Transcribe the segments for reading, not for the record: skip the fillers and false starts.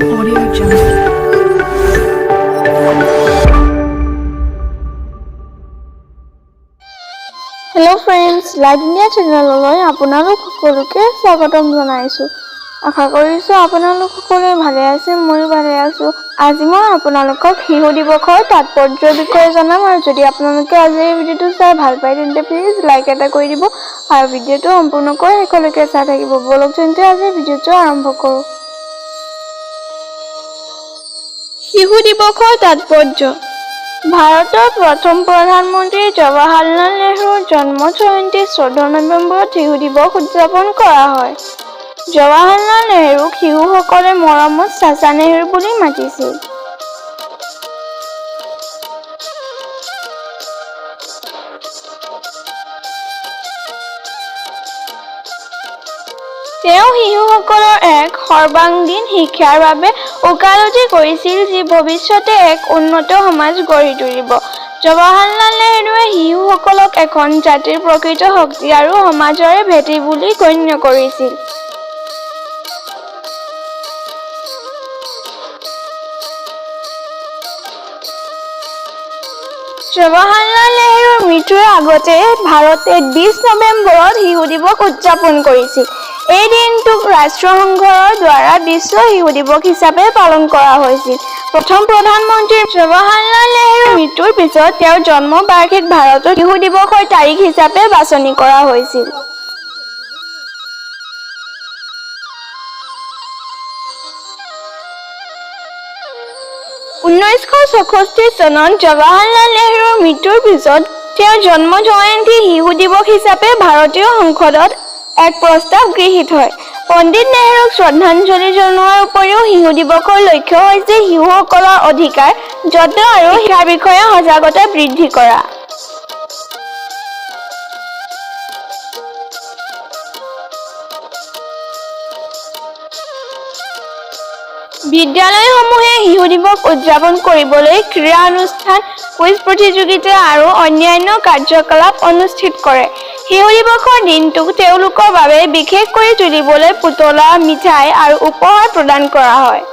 Audio Jungle. Hello friends, Light India channel আপোনালোক সকলোকে স্বাগতম জনাইছো। আশা কৰিছো আপোনালোক সকলোৱে ভালে আছে, মই ভালে আছো। আজি মই আপোনালোকক শিশু দিৱসৰ তাৎপৰ্যৰ বিষয়ে জনাম আৰু যদি আপোনালোকে আজি এই ভিডিঅটো চাই ভাল পায় তেন্তে প্লিজ লাইক এটা কৰি দিব আৰু ভিডিঅটো সম্পূৰ্ণকৈ শেষলৈকে চাই থাকিব। বলক তেন্তে আজি ভিডিঅটো আৰম্ভ কৰো। শিশু দিৱসৰ তাৎপৰ্য। ভাৰতৰ প্ৰথম প্ৰধানমন্ত্ৰী জৱাহৰলাল নেহৰুৰ জন্ম জয়ন্তী 14 নৱেম্বৰত শিশু দিৱস উদযাপন কৰা হয়। জৱাহৰলাল নেহৰুক শিশুসকলে মৰমত চাচা নেহৰু বুলি মাতিছিল। তেওঁ শিশুসকলৰ এক সৰ্বাংগীন শিক্ষাৰ বাবে ওকালতি কৰিছিল যি ভৱিষ্যতে এক উন্নত সমাজ গঢ়ি তুলিব। জৱাহৰলাল নেহৰুৱে শিশুসকলক এখন জাতিৰ প্ৰকৃত শক্তি আৰু সমাজৰে ভেটি বুলি গণ্য কৰিছিল। জৱাহৰলাল নেহৰুৰ মৃত্যুৰ আগতে ভাৰতে 20 নৱেম্বৰত শিশু দিৱস উদযাপন কৰিছিল। এই দিনটোক ৰাষ্ট্ৰসংঘৰ দ্বাৰা বিশ্ব শিশু দিৱস হিচাপে পালন কৰা হৈছিল। প্ৰথম প্ৰধানমন্ত্ৰী জৱাহৰলাল নেহৰুৰ মৃত্যুৰ পিছত তেওঁৰ জন্ম বাৰ্ষিক ভাৰতত শিশু দিৱসৰ তাৰিখ হিচাপে বাছনি কৰা হৈছিল। চনত জৱাহৰলাল নেহৰুৰ মৃত্যুৰ পিছত তেওঁৰ জন্ম জয়ন্তী শিশু দিৱস হিচাপে ভাৰতীয় সংসদত এক প্ৰস্তাৱ গৃহীত হয়। পণ্ডিত নেহৰুক শ্ৰদ্ধাঞ্জলি জনোৱাৰ উপৰিও শিশু দিৱসৰ লক্ষ্য হৈছে শিশুসকলৰ অধিকাৰ, যত্ন আৰু শিক্ষাৰ বিষয়ে সজাগতা বৃদ্ধি কৰা। বিদ্যালয়সমূহে শিশু দিৱস উদযাপন কৰিবলৈ ক্ৰীড়া অনুষ্ঠান, কুইজ প্ৰতিযোগিতা আৰু অন্যান্য কাৰ্যকলাপ অনুষ্ঠিত কৰে। শিশু দিৱসৰ দিনটোক তেওঁলোকৰ বাবে বিশেষ কৰি তুলিবলৈ পুতলা, মিঠাই আৰু উপহাৰ প্ৰদান কৰা হয়।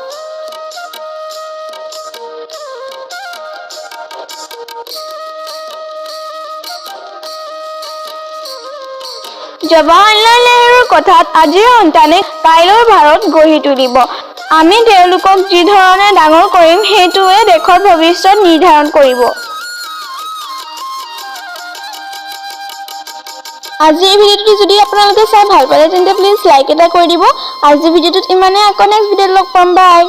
জৱাহৰলাল নেহৰুৰ কথাত আজিৰ সন্তানে কাইলৈৰ ভাৰত গঢ়ি তুলিব। আমি তেওঁলোকক যি ধৰণে ডাঙৰ কৰিম সেইটোৱে দেশৰ ভৱিষ্যত নিৰ্ধাৰণ কৰিব। আজি এই ভিডিঅ'টো যদি আপোনালোকে চাই ভাল পালে তেন্তে প্লিজ লাইক এটা কৰি দিব। আজি ভিডিঅ'টোত ইমানে, আকৌ নেক্সট ভিডিঅ'ত লগ পাম। বাই।